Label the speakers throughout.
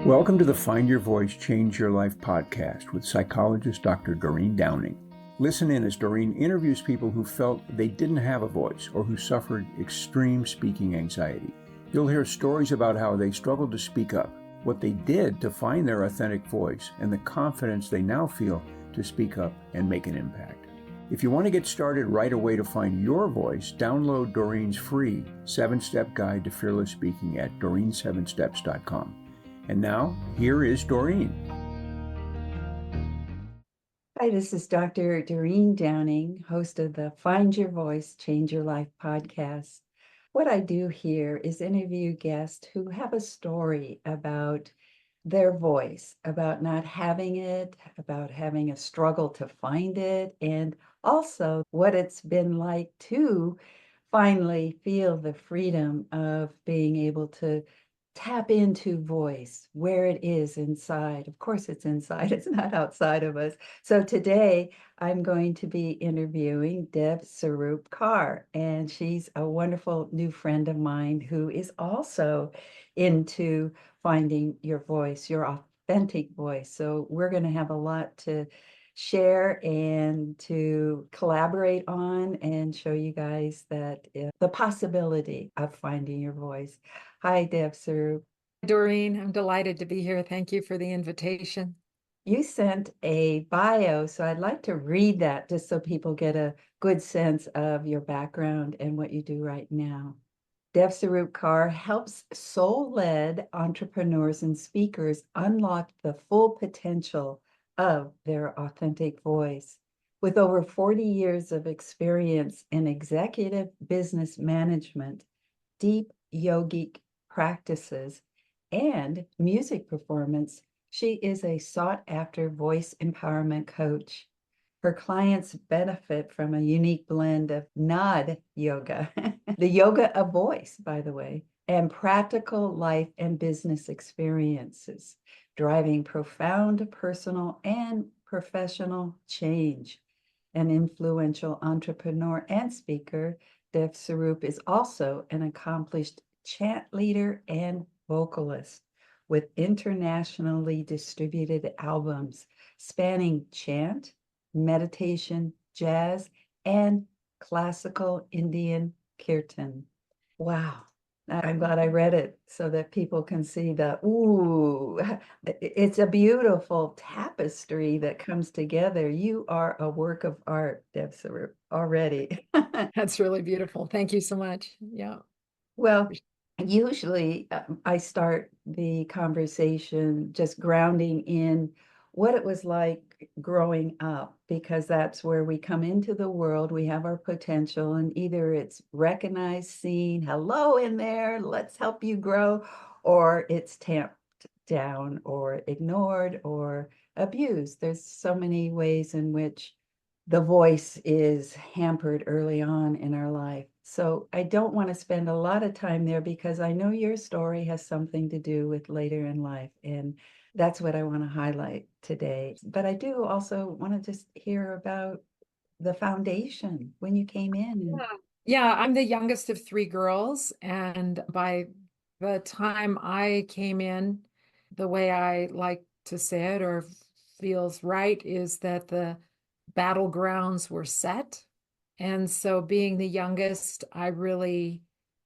Speaker 1: Welcome to the Find Your Voice, Change Your Life podcast with psychologist Dr. Doreen Downing. Listen in as Doreen interviews people who felt they didn't have a voice or who suffered extreme speaking anxiety. You'll hear stories about how they struggled to speak up, what they did to find their authentic voice, and the confidence they now feel to speak up and make an impact. If you want to get started right away to find your voice, download Doreen's free 7-step guide to fearless speaking at doreen7steps.com. And now, here is Doreen.
Speaker 2: Hi, this is Dr. Doreen Downing, host of the Find Your Voice, Change Your Life podcast. What I do here is interview guests who have a story about their voice, about not having it, about having a struggle to find it, and also what it's been like to finally feel the freedom of being able to tap into voice where it is inside. Of course, it's inside, it's not outside of us. So today I'm going to be interviewing DevSuroop Kaur, and she's a wonderful new friend of mine who is also into finding your voice, your authentic voice. So we're going to have a lot to share and to collaborate on and show you guys that the possibility of finding your voice. Hi, DevSuroop.
Speaker 3: Doreen, I'm delighted to be here. Thank you for the invitation.
Speaker 2: You sent a bio, so I'd like to read that just so people get a good sense of your background and what you do right now. DevSuroop Kaur helps soul-led entrepreneurs and speakers unlock the full potential of their authentic voice. With over 40 years of experience in executive business management, deep yogic practices, and music performance, she is a sought-after voice empowerment coach. Her clients benefit from a unique blend of Naad Yoga, the yoga of voice, by the way, and practical life and business experiences, driving profound personal and professional change. An influential entrepreneur and speaker, DevSuroop is also an accomplished chant leader and vocalist with internationally distributed albums spanning chant, meditation, jazz, and classical Indian kirtan. Wow. I'm glad I read it so that people can see the, ooh, it's a beautiful tapestry that comes together. You are a work of art, DevSuroop, already.
Speaker 3: That's really beautiful. Thank you so much. Yeah.
Speaker 2: Well, usually I start the conversation just grounding in what it was like growing up, because that's where we come into the world. We have our potential, and either it's recognized, seen, hello in there, let's help you grow, or it's tamped down or ignored or abused. There's so many ways in which the voice is hampered early on in our life. So I don't want to spend a lot of time there because I know your story has something to do with later in life. And that's what I want to highlight today. But I do also want to just hear about the foundation when you came in.
Speaker 3: Yeah, I'm the youngest of three girls. And by the time I came in, the way I like to say it or feels right is that the battlegrounds were set. And so being the youngest, I really,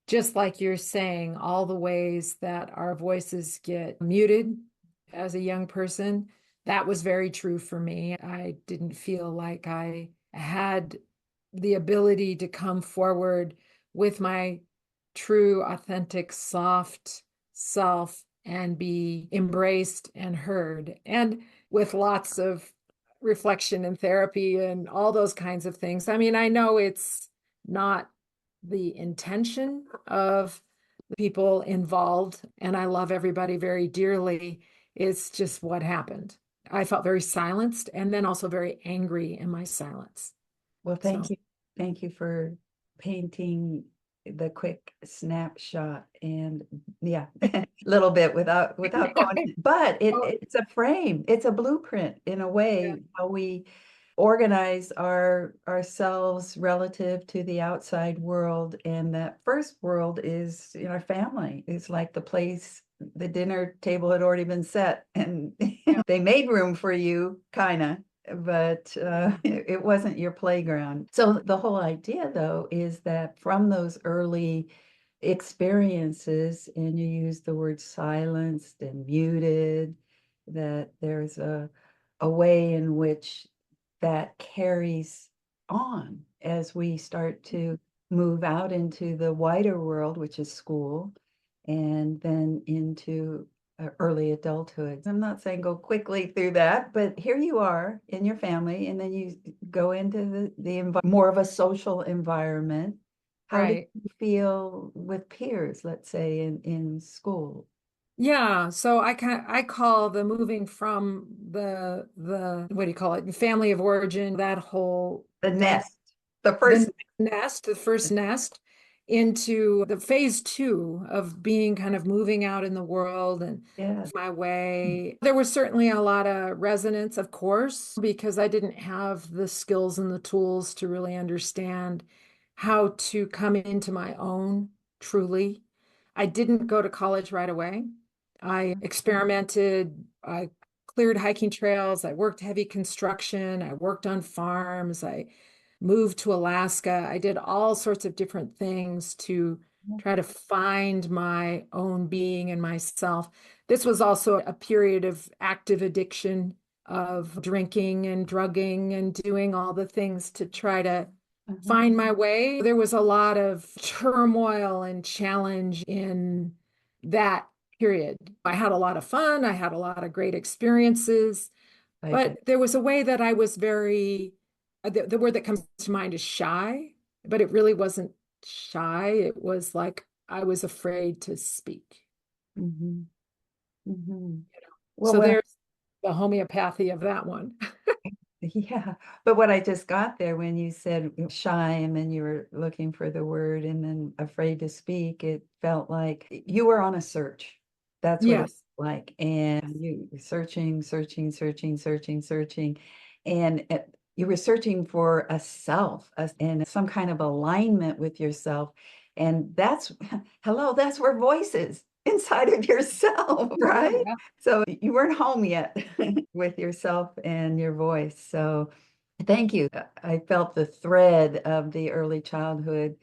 Speaker 3: just like you're saying, all the ways that our voices get muted as a young person, that was very true for me. I didn't feel like I had the ability to come forward with my true, authentic, soft self and be embraced and heard. And with lots of reflection and therapy and all those kinds of things. I mean, I know it's not the intention of the people involved, and I love everybody very dearly. It's just what happened. I felt very silenced and then also very angry in my silence.
Speaker 2: Well, thank you. Thank you for painting the quick snapshot, and yeah, a little bit without going, but it's a frame, it's a blueprint in a way, how we organize ourselves relative to the outside world. And that first world is, our family is like the place the dinner table had already been set and
Speaker 3: Yeah.
Speaker 2: they made room for you, kind of, but it wasn't your playground. So the whole idea, though, is that from those early experiences, and you use the word silenced and muted, that there's a way in which that carries on as we start to move out into the wider world, which is school, and then into early adulthood. I'm not saying go quickly through that, but here you are in your family, and then you go into the more of a social environment. How did
Speaker 3: Right.
Speaker 2: you feel with peers, let's say in school?
Speaker 3: Yeah, so I call the moving from the what do you call it? Family of origin, that whole
Speaker 2: The
Speaker 3: dynamic,
Speaker 2: nest, the first.
Speaker 3: the nest, the first nest, into the phase two of being kind of moving out in the world and
Speaker 2: Yeah.
Speaker 3: my way. There was certainly a lot of resonance, of course, because I didn't have the skills and the tools to really understand how to come into my own truly. I didn't go to college right away. I experimented. I cleared hiking trails. I worked heavy construction. I worked on farms. I moved to Alaska. I did all sorts of different things to try to find my own being and myself. This was also a period of active addiction, of drinking and drugging and doing all the things to try to find my way. There was a lot of turmoil and challenge in that period. I had a lot of fun. I had a lot of great experiences, but there was a way that I was very, the word that comes to mind is shy, but it really wasn't shy. It was like I was afraid to speak.
Speaker 2: Mhm. Mhm. Well,
Speaker 3: So there's the homeopathy of that one.
Speaker 2: yeah, but what I just got there when you said shy and then you were looking for the word and then afraid to speak, it felt like you were on a search. That's what it was
Speaker 3: Yes.
Speaker 2: like. And you were searching, searching, searching, searching, searching. And you were searching for a self and some kind of alignment with yourself. And that's, hello, that's where voice is inside of yourself, right?
Speaker 3: Yeah.
Speaker 2: So you weren't home yet with yourself and your voice. So thank you. I felt the thread of the early childhood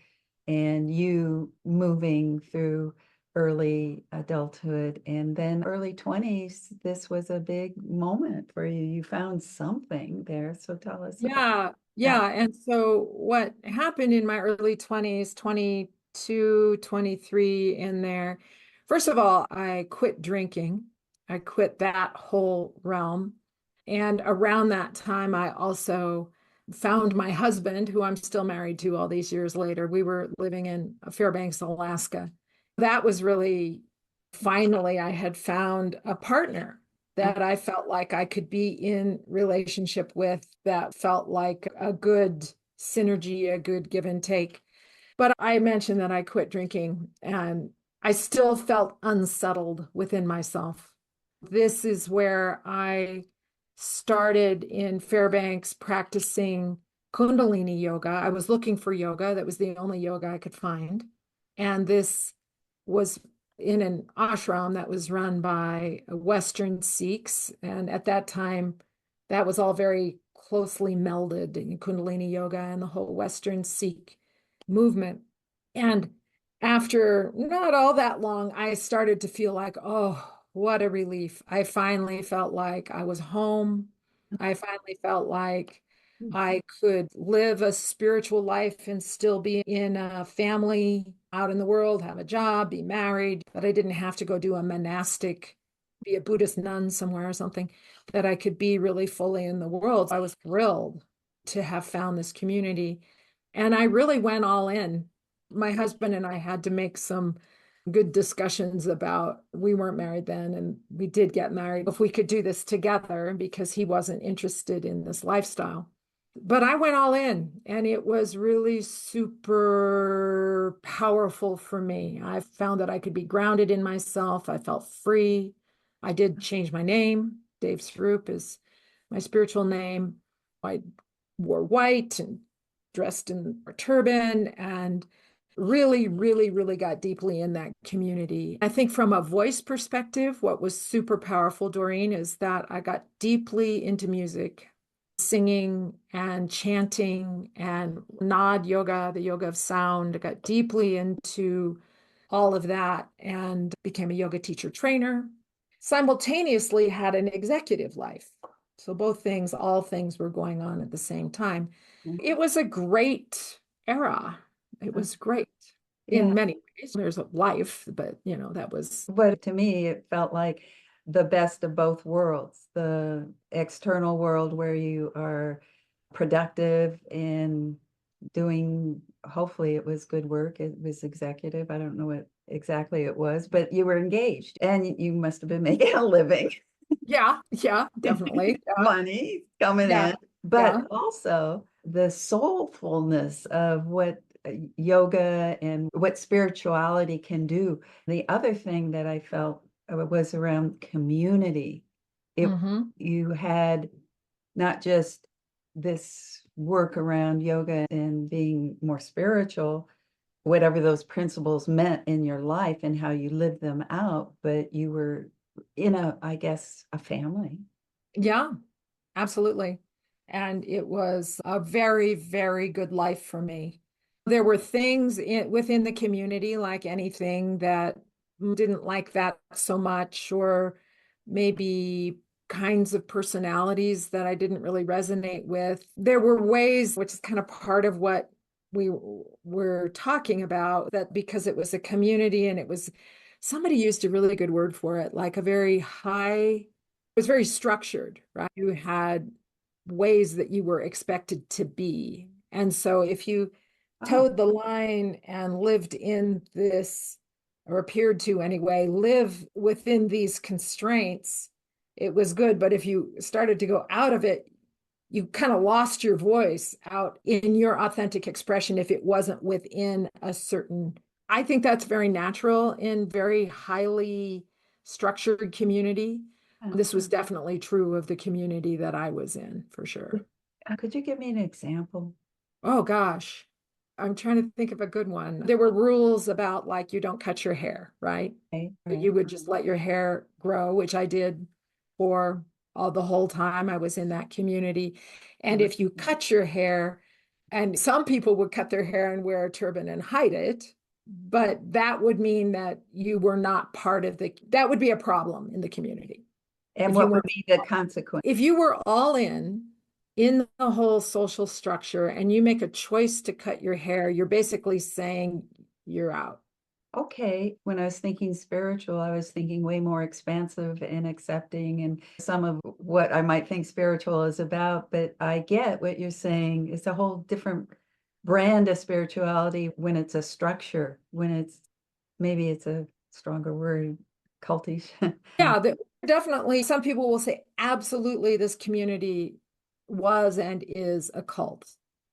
Speaker 2: and you moving through early adulthood and then early 20s. This was a big moment for you. You found something there. So tell us about
Speaker 3: Yeah.
Speaker 2: that.
Speaker 3: Yeah. And so what happened in my early 20s, 22, 23 in there, first of all, I quit drinking. I quit that whole realm. And around that time, I also found my husband, who I'm still married to all these years later. We were living in Fairbanks, Alaska. That was really finally, I had found a partner that I felt like I could be in relationship with, that felt like a good synergy, a good give and take. But I mentioned that I quit drinking and I still felt unsettled within myself. This is where I started in Fairbanks practicing Kundalini Yoga. I was looking for yoga. That was the only yoga I could find. And this was in an ashram that was run by Western Sikhs. And at that time, that was all very closely melded in Kundalini Yoga and the whole Western Sikh movement. And after not all that long, I started to feel like, oh, what a relief. I finally felt like I was home. I finally felt like I could live a spiritual life and still be in a family out in the world, have a job, be married, that I didn't have to go do a monastic, be a Buddhist nun somewhere or something, that I could be really fully in the world. I was thrilled to have found this community. And I really went all in. My husband and I had to make some good discussions about, we weren't married then, and we did get married, if we could do this together because he wasn't interested in this lifestyle. But I went all in and it was really super powerful for me. I found that I could be grounded in myself. I felt free. I did change my name. DevSuroop is my spiritual name. I wore white and dressed in a turban and really, really, really got deeply in that community. I think from a voice perspective, what was super powerful, Doreen, is that I got deeply into music, singing and chanting and Naad Yoga, the yoga of sound. I got deeply into all of that and became a yoga teacher trainer. Simultaneously had an executive life. So both things, all things were going on at the same time. It was a great era. It was great in many ways. There's a life, but that was.
Speaker 2: But to me, it felt like the best of both worlds, the external world where you are productive in doing, hopefully it was good work. It was executive. I don't know what exactly it was, but you were engaged and you must have been making a living.
Speaker 3: Yeah, definitely.
Speaker 2: Money coming in, but also the soulfulness of what yoga and what spirituality can do. The other thing that I felt was around community. You had not just this work around yoga and being more spiritual, whatever those principles meant in your life and how you lived them out, but you were in I guess, a family.
Speaker 3: Yeah, absolutely. And it was a very, very good life for me. There were things within the community, like anything, that didn't like that so much, or maybe kinds of personalities that I didn't really resonate with. There were ways, which is kind of part of what we were talking about, that because it was a community and somebody used a really good word for it, like it was very structured, right? You had ways that you were expected to be. And so if you towed the line and lived in this, or appeared to anyway, live within these constraints, it was good. But if you started to go out of it, you kind of lost your voice out in your authentic expression if it wasn't within a certain. I think that's very natural in very highly structured community. This was definitely true of the community that I was in, for sure.
Speaker 2: Could you give me an example?
Speaker 3: Oh gosh, I'm trying to think of a good one. There were rules about, like, you don't cut your hair, right?
Speaker 2: Right.
Speaker 3: You would just let your hair grow, which I did for the whole time I was in that community. And if you cut your hair, and some people would cut their hair and wear a turban and hide it, but that would mean that you were not part of that would be a problem in the community.
Speaker 2: And what would be the consequence?
Speaker 3: If you were all in the whole social structure and you make a choice to cut your hair, you're basically saying you're out.
Speaker 2: Okay, when I was thinking spiritual, I was thinking way more expansive and accepting, and some of what I might think spiritual is about, but I get what you're saying. It's a whole different brand of spirituality when it's a structure, maybe it's a stronger word, cultish.
Speaker 3: Yeah, definitely. Some people will say, absolutely, this community was and is a cult.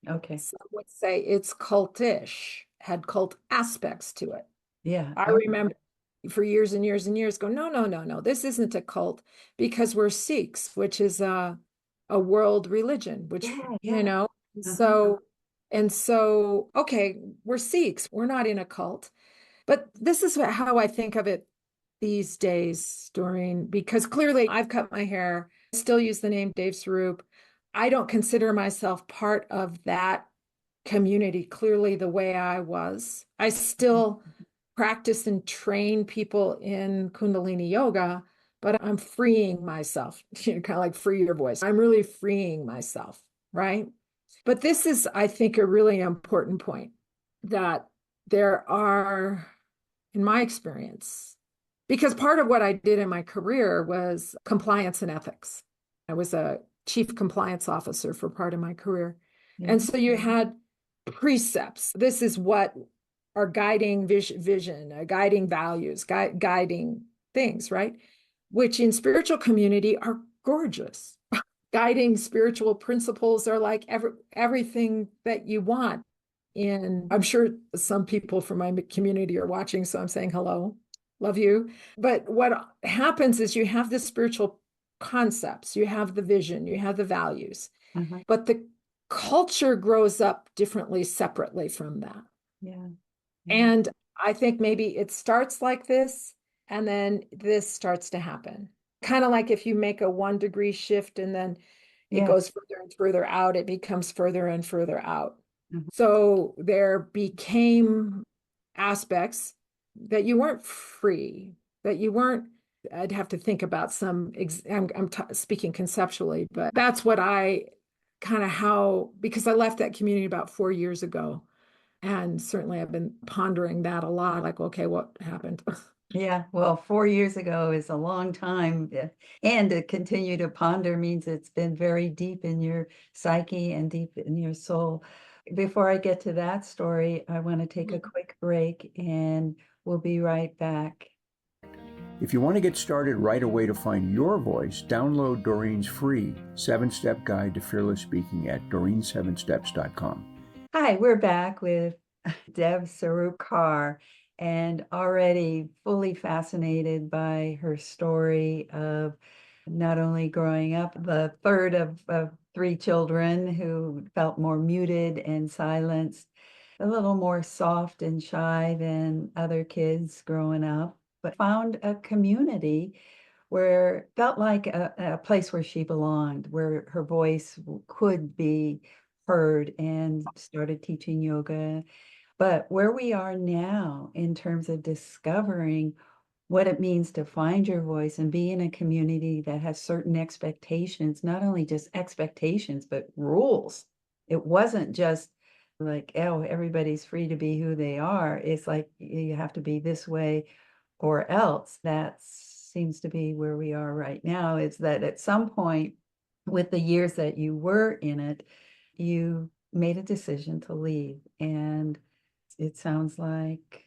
Speaker 2: Okay.
Speaker 3: Some would say it's cultish, had cult aspects to it.
Speaker 2: Yeah.
Speaker 3: I remember for years and years and years go, no, this isn't a cult, because we're Sikhs, which is a world religion, which, so, okay, we're Sikhs, we're not in a cult. But this is how I think of it these days, Doreen, because clearly I've cut my hair, still use the name DevSuroop. I don't consider myself part of that community clearly the way I was. I still practice and train people in Kundalini Yoga, but I'm freeing myself, kind of like free your voice. I'm really freeing myself, right? But this is, I think, a really important point, that there are, in my experience, because part of what I did in my career was compliance and ethics. I was a chief compliance officer for part of my career. And so you had precepts. This is what are guiding vision, guiding values, guiding things, right? Which in spiritual community are gorgeous. Guiding spiritual principles are like everything that you want. And I'm sure some people from my community are watching, so I'm saying hello, love you. But what happens is you have the spiritual concepts, you have the vision, you have the values, but the culture grows up differently, separately from that.
Speaker 2: Yeah.
Speaker 3: And I think maybe it starts like this, and then this starts to happen. Kind of like if you make a 1 degree shift and then it
Speaker 2: Yes.
Speaker 3: goes further and further out, it becomes further and further out.
Speaker 2: Mhm.
Speaker 3: So there became aspects that you weren't free, that you weren't, I'd have to think about some, I'm speaking conceptually, but that's what I kind of how, because I left that community about 4 years ago. And certainly I've been pondering that a lot, like, okay, what happened?
Speaker 2: Yeah, well, 4 years ago is a long time. And to continue to ponder means it's been very deep in your psyche and deep in your soul. Before I get to that story, I want to take a quick break and we'll be right back.
Speaker 1: If you want to get started right away to find your voice, download Doreen's free 7-step guide to fearless speaking at doreen7steps.com.
Speaker 2: Hi, we're back with DevSuroop Kaur, and already fully fascinated by her story of not only growing up the third of 3 children who felt more muted and silenced, a little more soft and shy than other kids growing up, but found a community where felt like a place where she belonged, where her voice could be heard, and started teaching yoga. But where we are now in terms of discovering what it means to find your voice and be in a community that has certain expectations, not only just expectations, but rules. It wasn't just like, oh, everybody's free to be who they are. It's like you have to be this way or else. That seems to be where we are right now, is that at some point, with the years that you were in it, you made a decision to leave. And it sounds like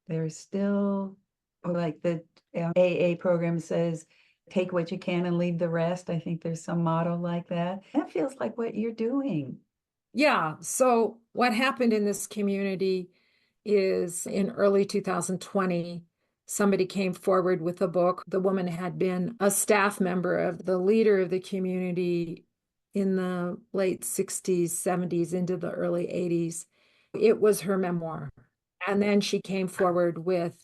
Speaker 2: there's still, or like the AA program says, take what you can and leave the rest. I think there's some motto like that. That feels like what you're doing.
Speaker 3: Yeah. So what happened in this community is in early 2020, somebody came forward with a book. The woman had been a staff member of the leader of the community in the late 60s, 70s, into the early 80s. It was her memoir. And then she came forward with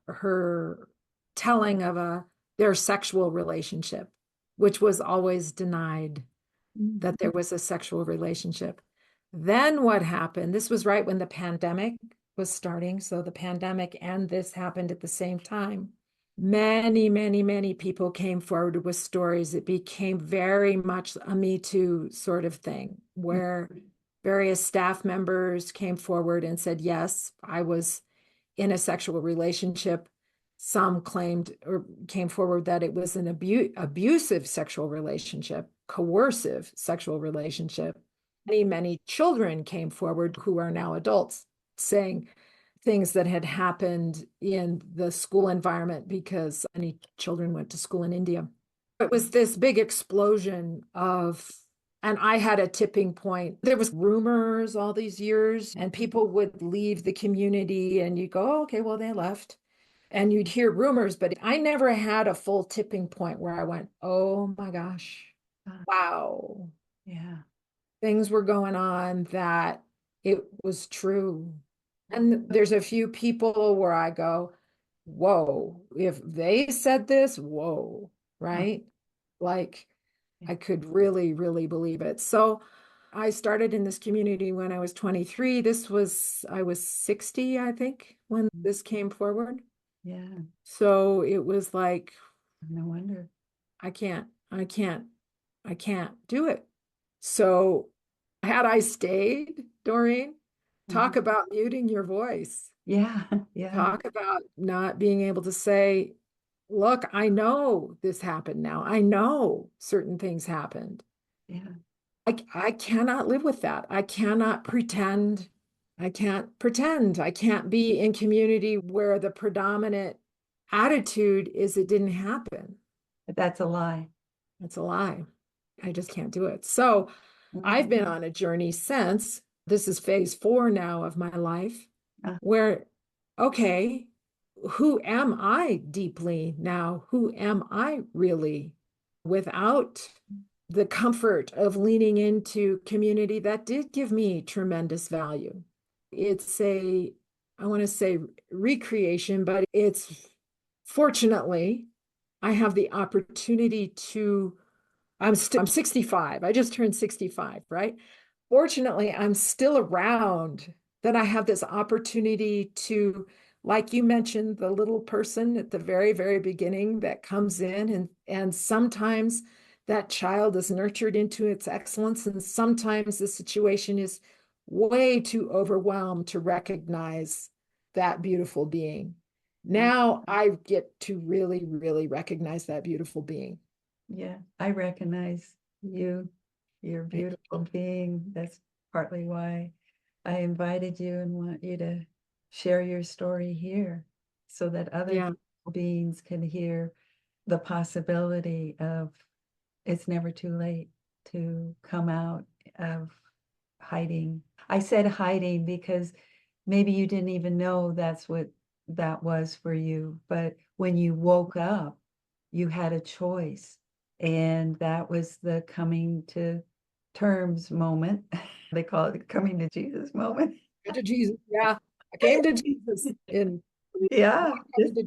Speaker 3: her telling of their sexual relationship, which was always denied, that there was a sexual relationship. Then what happened? This was right when the pandemic was starting. So the pandemic and this happened at the same time. Many, many, many people came forward with stories. It became very much a Me Too sort of thing, where various staff members came forward and said, yes, I was in a sexual relationship. Some claimed or came forward that it was an abusive sexual relationship, coercive sexual relationship. Many, many children came forward who are now adults saying things that had happened in the school environment, because many children went to school in India. It was this big explosion of, and I had a tipping point. There was rumors all these years, and people would leave the community and you go, oh, okay, well, they left. And you'd hear rumors, but I never had a full tipping point where I went, oh my gosh, wow.
Speaker 2: Yeah.
Speaker 3: Things were going on that it was true. And there's a few people where I go, whoa, if they said this, whoa, right? Like I could really, really believe it. So I started in this community when I was 23. I was 60, I think, when this came forward.
Speaker 2: Yeah.
Speaker 3: So it was like,
Speaker 2: No wonder.
Speaker 3: I can't do it. So had I stayed, Doreen, talk about muting your voice.
Speaker 2: Yeah. Yeah.
Speaker 3: Talk about not being able to say, look, I know this happened now. I know certain things happened.
Speaker 2: Yeah.
Speaker 3: I cannot live with that. I cannot pretend. I can't pretend. I can't be in community where the predominant attitude is it didn't happen.
Speaker 2: But that's a lie.
Speaker 3: It's a lie. I just can't do it. So I've been on a journey since. This is phase 4 now of my life, where, okay, who am I deeply now? Who am I really, without the comfort of leaning into community that did give me tremendous value? It's a I want to say recreation, but it's fortunately, I have the opportunity to, I'm 65. I just turned 65, right? Fortunately, I'm still around, that I have this opportunity to, like you mentioned, the little person at the very, very beginning that comes in, and sometimes that child is nurtured into its excellence, and sometimes the situation is way too overwhelmed to recognize that beautiful being. Now I get to really, really recognize that beautiful being.
Speaker 2: Yeah, I recognize you, your beautiful being. That's partly why I invited you and want you to share your story here so that other
Speaker 3: Yeah.
Speaker 2: beautiful beings can hear the possibility of it's never too late to come out of hiding. I said hiding because maybe you didn't even know that's what that was for you. But when you woke up, you had a choice. And that was the coming to terms moment. They call it the coming to Jesus moment.
Speaker 3: To Jesus. Yeah. I came to Jesus in
Speaker 2: Yeah.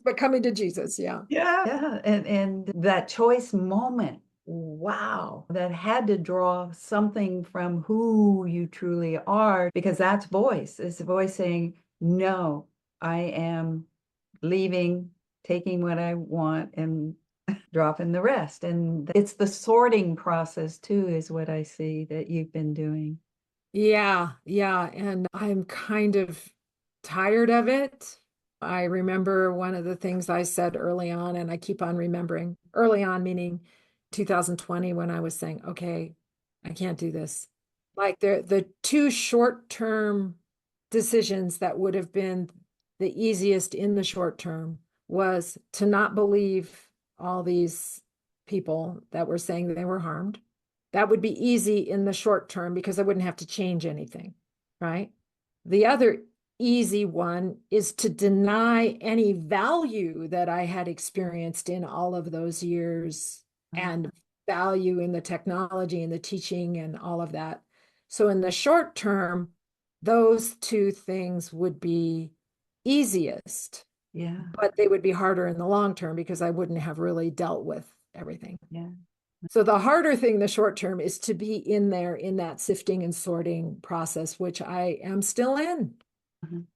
Speaker 3: but coming to Jesus. Yeah.
Speaker 2: Yeah. And that choice moment, wow, that had to draw something from who you truly are, because that's voice. It's a voice saying, no, I am leaving, taking what I want and dropping the rest. And it's the sorting process too, is what I see that you've been doing.
Speaker 3: Yeah. Yeah. And I'm kind of tired of it. I remember one of the things I said early on, and I keep on remembering early on, meaning 2020, when I was saying, okay, I can't do this. Like the two short-term decisions that would have been the easiest in the short term was to not believe all these people that were saying they were harmed. That would be easy in the short term because I wouldn't have to change anything, right? The other easy one is to deny any value that I had experienced in all of those years and value in the technology and the teaching and all of that. So in the short term, those two things would be easiest,
Speaker 2: Yeah.
Speaker 3: but they would be harder in the long term because I wouldn't have really dealt with everything.
Speaker 2: Yeah.
Speaker 3: So the harder thing in the short term is to be in there in that sifting and sorting process, which I am still in.
Speaker 2: Mhm.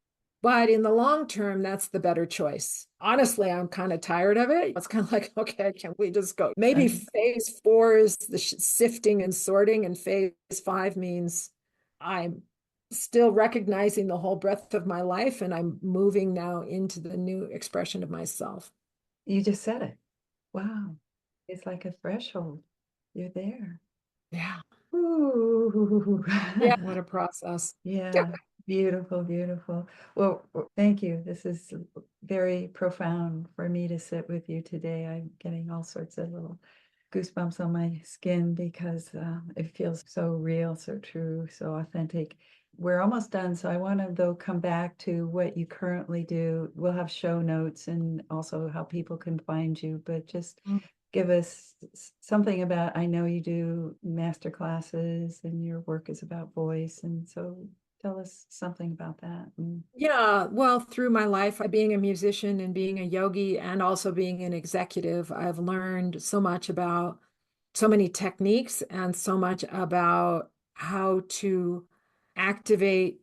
Speaker 3: But in the long term, that's the better choice. Honestly, I'm kind of tired of it. It's kind of like, okay, can we just go? Maybe phase 4 is the sifting and sorting, and phase 5 means I'm still recognizing the whole breadth of my life, and I'm moving now into the new expression of myself.
Speaker 2: You just said it. Wow. It's like a threshold. You're there.
Speaker 3: Yeah.
Speaker 2: Ooh.
Speaker 3: Yeah. What a process.
Speaker 2: Yeah. Beautiful, beautiful. Well, thank you. This is very profound for me to sit with you today. I'm getting all sorts of little goosebumps on my skin because it feels so real, so true, so authentic. We're almost done, so I want to, though, come back to what you currently do. We'll have show notes and also how people can find you, but just give us something about, I know you do master classes and your work is about voice, and so tell us something about that.
Speaker 3: Yeah, well, through my life, being a musician and being a yogi and also being an executive, I've learned so much about so many techniques and so much about how to activate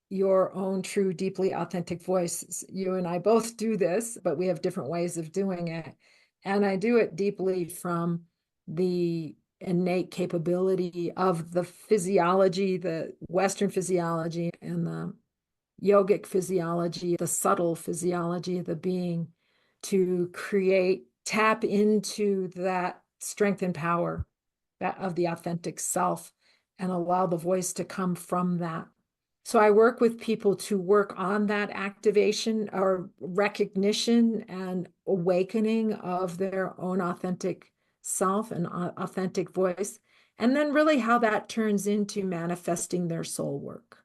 Speaker 3: your own true, deeply authentic voice. You and I both do this, but we have different ways of doing it. And I do it deeply from the innate capability of the physiology, the Western physiology and the yogic physiology, the subtle physiology of the being, to tap into that strength and power of the authentic self and allow the voice to come from that. So I work with people to work on that activation or recognition and awakening of their own authentic self and authentic voice, and then really how that turns into manifesting their soul work,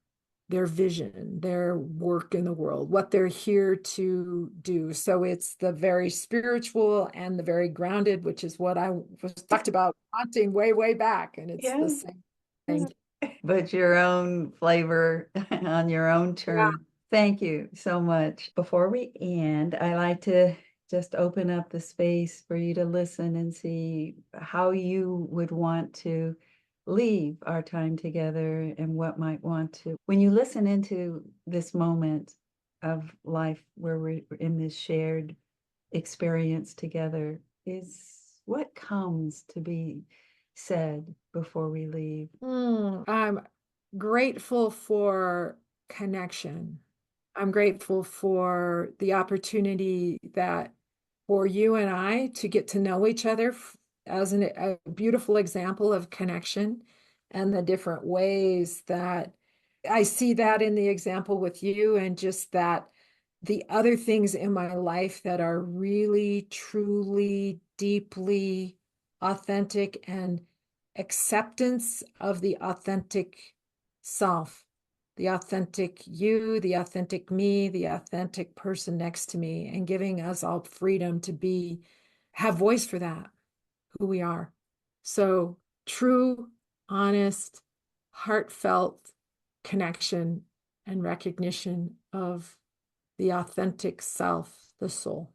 Speaker 3: their vision, their work in the world, what they're here to do. So it's the very spiritual and the very grounded, which is what I was talked about haunting way, way back. And it's the same thing.
Speaker 2: But your own flavor on your own terms. Thank you so much. Before we end, I like to just open up the space for you to listen and see how you would want to leave our time together and what might want to. When you listen into this moment of life where we're in this shared experience together, is what comes to be said before we leave?
Speaker 3: I'm grateful for connection. I'm grateful for the opportunity that for you and I to get to know each other as a beautiful example of connection, and the different ways that I see that in the example with you, and just that the other things in my life that are really, truly, deeply authentic, and acceptance of the authentic self, the authentic you, the authentic me, the authentic person next to me, and giving us all freedom to have voice for that, who we are. So true, honest, heartfelt connection and recognition of the authentic self, the soul.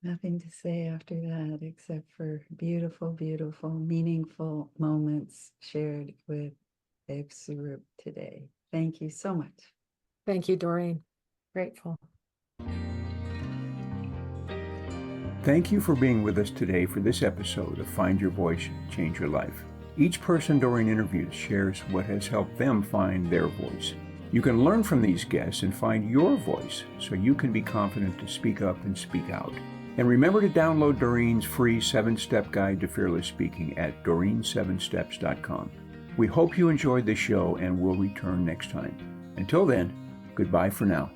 Speaker 2: Nothing to say after that except for beautiful, beautiful, meaningful moments shared with DevSuroop today. Thank you so much.
Speaker 3: Thank you, Doreen. Grateful.
Speaker 1: Thank you for being with us today for this episode of Find Your Voice, Change Your Life. Each person Doreen interviews shares what has helped them find their voice. You can learn from these guests and find your voice so you can be confident to speak up and speak out. And remember to download Doreen's free 7-step guide to fearless speaking at doreen7steps.com. We hope you enjoyed the show and will return next time. Until then, goodbye for now.